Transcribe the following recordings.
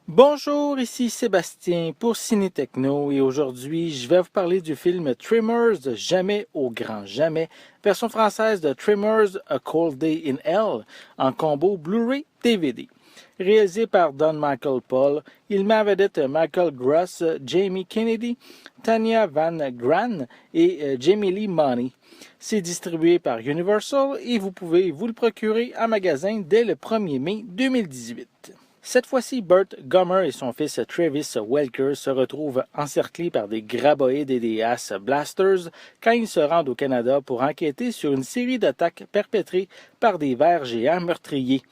Bonjour, ici Sébastien pour Ciné Techno et aujourd'hui je vais vous parler du film Tremors Jamais au grand jamais, version française de Tremors A Cold Day in Hell en combo Blu-ray DVD. Réalisé par Don Michael Paul, il met en vedette Michael Gross, Jamie Kennedy, Tanya Van Gran et Jamie Lee Money. C'est distribué par Universal et vous pouvez vous le procurer en magasin dès le 1er mai 2018. Cette fois-ci, Burt Gummer et son fils Travis Welker se retrouvent encerclés par des graboïdes et des Ass Blasters quand ils se rendent au Canada pour enquêter sur une série d'attaques perpétrées par des vers géants meurtriers.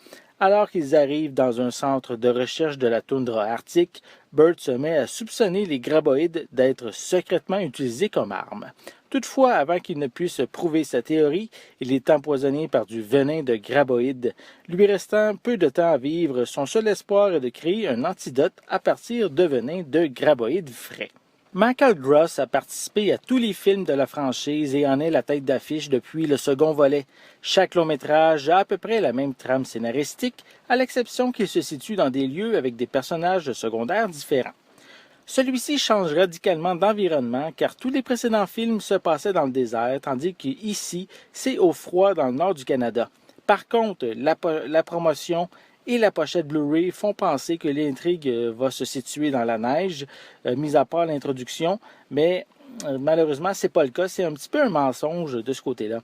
Alors qu'ils arrivent dans un centre de recherche de la toundra arctique, Burt se met à soupçonner les graboïdes d'être secrètement utilisés comme armes. Toutefois, avant qu'il ne puisse prouver sa théorie, il est empoisonné par du venin de graboïdes. Lui restant peu de temps à vivre, son seul espoir est de créer un antidote à partir de venin de graboïdes frais. Michael Gross a participé à tous les films de la franchise et en est la tête d'affiche depuis le second volet. Chaque long-métrage a à peu près la même trame scénaristique, à l'exception qu'il se situe dans des lieux avec des personnages secondaires différents. Celui-ci change radicalement d'environnement car tous les précédents films se passaient dans le désert, tandis qu'ici, c'est au froid dans le nord du Canada. Par contre, la promotion et la pochette Blu-ray font penser que l'intrigue va se situer dans la neige, mis à part l'introduction, mais malheureusement, c'est pas le cas. C'est un petit peu un mensonge de ce côté-là.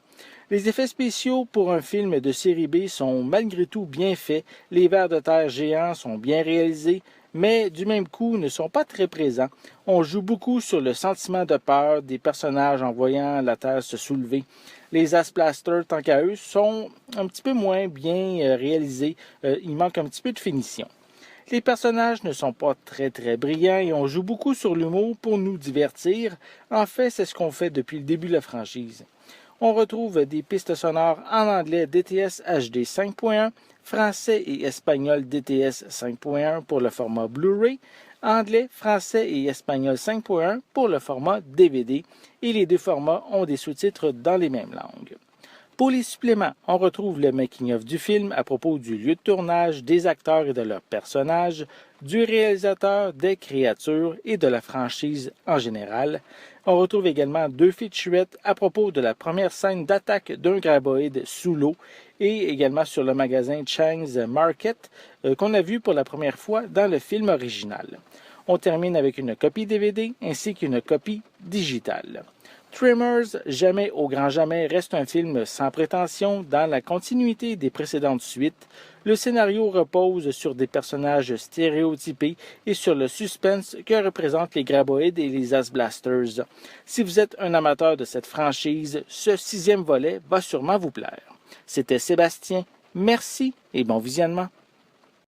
Les effets spéciaux pour un film de série B sont malgré tout bien faits. Les vers de terre géants sont bien réalisés, mais du même coup ne sont pas très présents. On joue beaucoup sur le sentiment de peur des personnages en voyant la terre se soulever. Les Ass Blasters, tant qu'à eux, sont un petit peu moins bien réalisés. Il manque un petit peu de finition. Les personnages ne sont pas très brillants et on joue beaucoup sur l'humour pour nous divertir. En fait, c'est ce qu'on fait depuis le début de la franchise. On retrouve des pistes sonores en anglais DTS HD 5.1, français et espagnol DTS 5.1 pour le format Blu-ray, anglais, français et espagnol 5.1 pour le format DVD, et les deux formats ont des sous-titres dans les mêmes langues. Pour les suppléments, on retrouve le making-of du film à propos du lieu de tournage, des acteurs et de leurs personnages, du réalisateur, des créatures et de la franchise en général. On retrouve également deux featurettes à propos de la première scène d'attaque d'un graboïde sous l'eau et également sur le magasin Chang's Market qu'on a vu pour la première fois dans le film original. On termine avec une copie DVD ainsi qu'une copie digitale. Tremors, Jamais au grand jamais reste un film sans prétention dans la continuité des précédentes suites. Le scénario repose sur des personnages stéréotypés et sur le suspense que représentent les graboïdes et les Ass Blasters. Si vous êtes un amateur de cette franchise, ce 6e volet va sûrement vous plaire. C'était Sébastien, merci et bon visionnement.